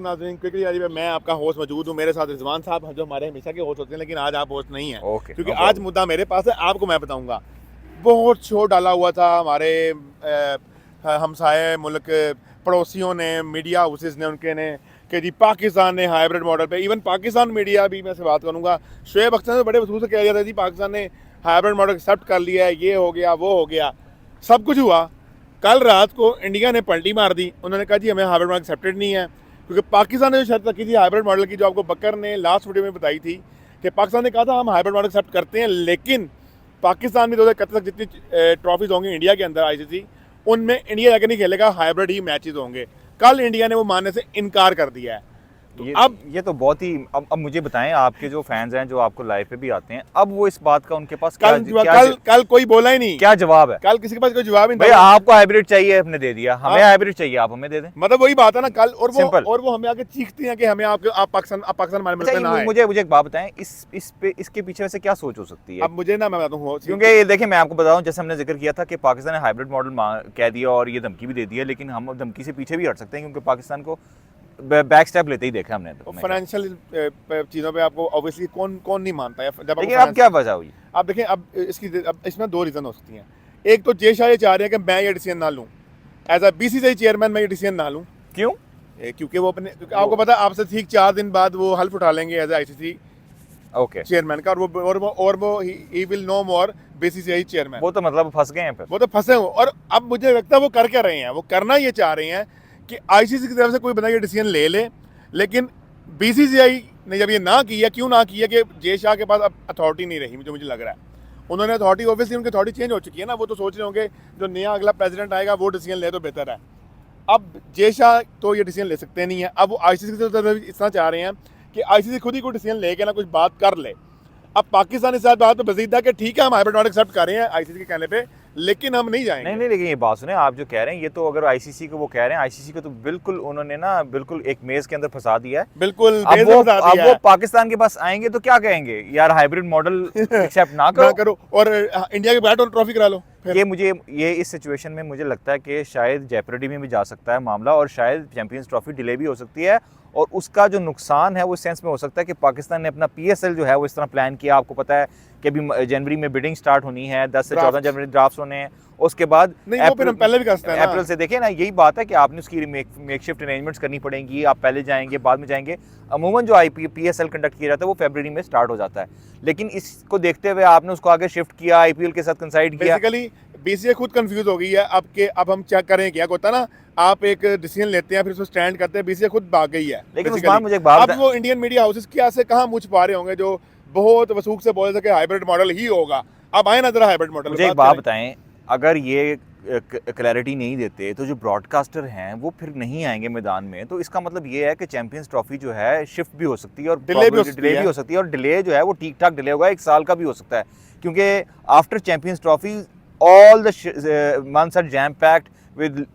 नाज़रीन, क्रिकेट यारी में मैं आपका होस्ट मौजूद हूँ। मेरे साथ रिजवान साहब जो हमारे हमेशा के होस्ट होते हैं, लेकिन आज आप होस्ट नहीं हैं। क्योंकि आज मुद्दा मेरे पास है, आपको मैं बताऊंगा। बहुत शोर डाला हुआ था हमारे हमसाए मुल्क पड़ोसियों ने, मीडिया हाउसेस ने, उनके ने कि जी पाकिस्तान ने हाइब्रिड मॉडल पे, इवन पाकिस्तान मीडिया भी, मैं से बात करूँगा, शुएब अख्तर ने बड़े वसूल से कह दिया था जी पाकिस्तान ने हाइब्रिड मॉडल एक्सेप्ट कर लिया है, ये हो गया वो हो गया, सब कुछ हुआ। कल रात को इंडिया ने पलटी मार दी। उन्होंने कहा जी हमें हाइब्रिड मॉडल एक्सेप्टेड नहीं है, क्योंकि पाकिस्तान ने जो शर्त रखी थी हाइब्रिड मॉडल की, जो आपको बकर ने लास्ट वीडियो में बताई थी कि पाकिस्तान ने कहा था हम हाइब्रिड मॉडल एक्सेप्ट करते हैं, लेकिन पाकिस्तान में 2031 तक जितनी ट्रॉफीज होंगी इंडिया के अंदर आईसीसी, उनमें इंडिया जाकर नहीं खेलेगा, हाइब्रिड ही मैचेस होंगे। कल इंडिया ने वो मानने से इनकार कर दिया है। तो ये तो बहुत ही अब मुझे बताएं, आपके जो फैंस हैं जो आपको लाइव पे भी आते हैं, अब वो इस बात का उनके पास कल कोई बोला ही नहीं, क्या जवाब है? कल किसी के पास कोई जवाब नहीं। भाई आपको हाइब्रिड चाहिए, हमने दे दिया, हमें हाइब्रिड चाहिए, आप हमें दे दें, मतलब वही बात है ना कल। और वो हमें आके चीखते हैं कि हमें आप पाकिस्तान हमारे मुल्क में ना आए। मुझे एक बात बताएं, इसके पीछे वैसे क्या सोच हो सकती है? अब मुझे ना, मैं बताता हूँ, क्योंकि देखिए मैं आपको बताऊं, जैसे हमने जिक्र किया था कि पाकिस्तान ने हाइब्रिड मॉडल कह दिया और ये धमकी भी दे दी है, लेकिन हम धमकी से पीछे भी हट सकते हैं, क्योंकि पाकिस्तान को बैक स्टेप लेते ही देखा हमने। तो फाइनेंशियल चीज़ों पे आपको ऑब्वियसली कौन नहीं मानता है। लेकिन अब क्या वजह हुई? आप देखें, अब इसमें दो रीज़न हो सकती हैं। एक तो जे शाह ये चाह रहे हैं कि मैं ये डिसीजन ना लूँ, एज अ बीसीसीआई चेयरमैन मैं ये डिसीजन ना लूँ। क्यों? क्योंकि वो अपने, आपको पता है आपसे ठीक 4 दिन बाद वो हल्फ उठा लेंगे एज आईसीसी चेयरमैन का, और वो ही will no more BCCI chairman. वो तो मतलब फंस गए हैं फिर, वो तो फंसे हो। और अब मुझे लगता है वो कर क्या रहे हैं, वो करना ये चाह रहे हैं कि आईसीसी की तरफ से कोई बंदा ये डिसीजन ले ले, लेकिन बीसीसीआई ने जब ये ना किया, क्यों ना किया कि जे शाह के पास अब अथॉरिटी नहीं रही, मुझे लग रहा है। उन्होंने अथॉरिटी, ऑब्वियसली उनकी अथॉरिटी चेंज हो चुकी है ना, वो तो सोच रहे होंगे जो नया अगला प्रेसिडेंट आएगा वो डिसीजन ले तो बेहतर है। अब जे शाह तो ये डिसीजन ले सकते नहीं है। अब वो आईसीसी की तरफ इतना चाह रहे हैं कि आईसीसी खुद ही कोई डिसीजन लेके ना कुछ बात कर ले। अब पाकिस्तान इस बात तो बजीद है कि ठीक है हम हाइब्रिड मॉडल एक्सेप्ट कर रहे हैं आईसीसी के कहने पे, लेकिन हम नहीं जाएंगे। नहीं, लेकिन ये बात सुने, आप जो कह रहे हैं ये तो, अगर आईसीसी को वो कह रहे हैं, आईसीसी को तो बिल्कुल उन्होंने ना बिल्कुल एक मेज के अंदर फंसा दिया है। बिल्कुल अब वो पाकिस्तान के पास आएंगे तो क्या कहेंगे, यार हाइब्रिड मॉडल एक्सेप्ट ना करो और इंडिया के बैट और ट्रॉफी करा लो। ये इस सिचुएशन में मुझे लगता है कि शायद जेपरेडी में भी जा सकता है मामला, और शायद चैंपियंस ट्रॉफी डिले भी हो सकती है, और उसका जो नुकसान है वो इस सेंस में हो सकता है कि पाकिस्तान ने अपना पीएसएल जो है वो इस तरह प्लान किया। आपको पता है कि अभी जनवरी में बिडिंग स्टार्ट होनी है, 10 से 14 जनवरी ड्राफ्ट्स होने हैं, उसके बाद पहले भी करते हैं अप्रैल से। देखिए ना, यही बात है कि आपने उसकी मेकशिफ्ट अरेंजमेंट्स करनी पड़ेंगी, आप पहले जाएंगे बाद में जाएंगे। अमूमन जो पीएसएल कंडक्ट किया जाता है वो फरवरी में स्टार्ट हो जाता है, लेकिन इसको देखते हुए आपने उसको आगे शिफ्ट किया, आईपीएल के साथ कंसाइड किया। बेसिकली बीसीसीआई खुद कंफ्यूज हो गई है अब हम चेक करें क्या होता है ना, आप एक डिसीजन लेते हैं फिर उसको स्टैंड करते हैं, बीसीसीआई खुद भाग गई है। लेकिन उस बार मुझे एक बात, अब वो इंडियन मीडिया हाउसेस क्या से कहां मुझ पा रहे होंगे जो बहुत वसूख से बोल सके हाइब्रिड मॉडल ही होगा। अब आए ना जरा हाइब्रिड मॉडल। मुझे एक बात बताएं, अगर ये क्लैरिटी नहीं देते तो जो ब्रॉडकास्टर हैं वो फिर नहीं आएंगे मैदान में, तो इसका मतलब ये है कि चैंपियंस ट्रॉफी जो है शिफ्ट भी हो सकती है और डिले भी हो सकती है, और डिले जो है वो ठीक ठाक डिले होगा, 1 साल का भी हो सकता है, क्योंकि after champions trophy all the months are jam packed with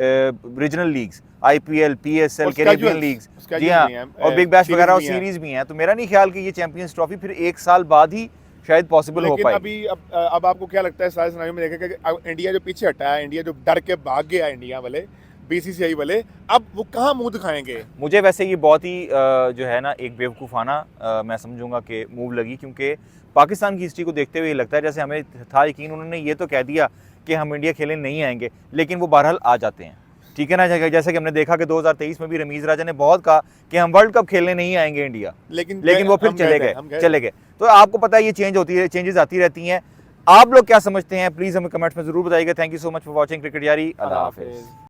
regional leagues, IPL, PSL, Caribbean leagues, जी हाँ, और बिग बैश वगैरह और सीरीज भी हैं। तो मेरा नहीं ख्याल कि ये चैंपियंस ट्रॉफी फिर 1 साल बाद ही शायद पॉसिबल हो पाए। अब आपको क्या लगता है सारे सिनेरियो में देखें कि इंडिया जो पीछे हटा है, इंडिया जो डर के भाग गया, इंडिया वाले बीसीसीआई वाले, अब वो कहाँ मुंह दिखाएंगे? मुझे वैसे ये बहुत ही जो है ना एक बेवकूफ़ाना मैं समझूंगा कि मूव लगी, क्योंकि पाकिस्तान की हिस्ट्री को देखते हुए लगता है जैसे हमें था यकीन, उन्होंने ये तो कह दिया कि हम इंडिया खेलने नहीं आएंगे, लेकिन वो बहरहाल आ जाते हैं, ठीक है ना। जैसे कि हमने देखा कि 2023 में भी रमीज़ राजा ने बहुत कहा कि हम वर्ल्ड कप खेलने नहीं आएंगे इंडिया, लेकिन वो फिर चले गए। तो आपको पता है ये चेंजेस आती रहती हैं। आप लोग क्या समझते हैं, प्लीज़ हमें कमेंट्स में ज़रूर बताइएगा। Thank you so much for watching cricket यारी। अल्लाह हाफिज़।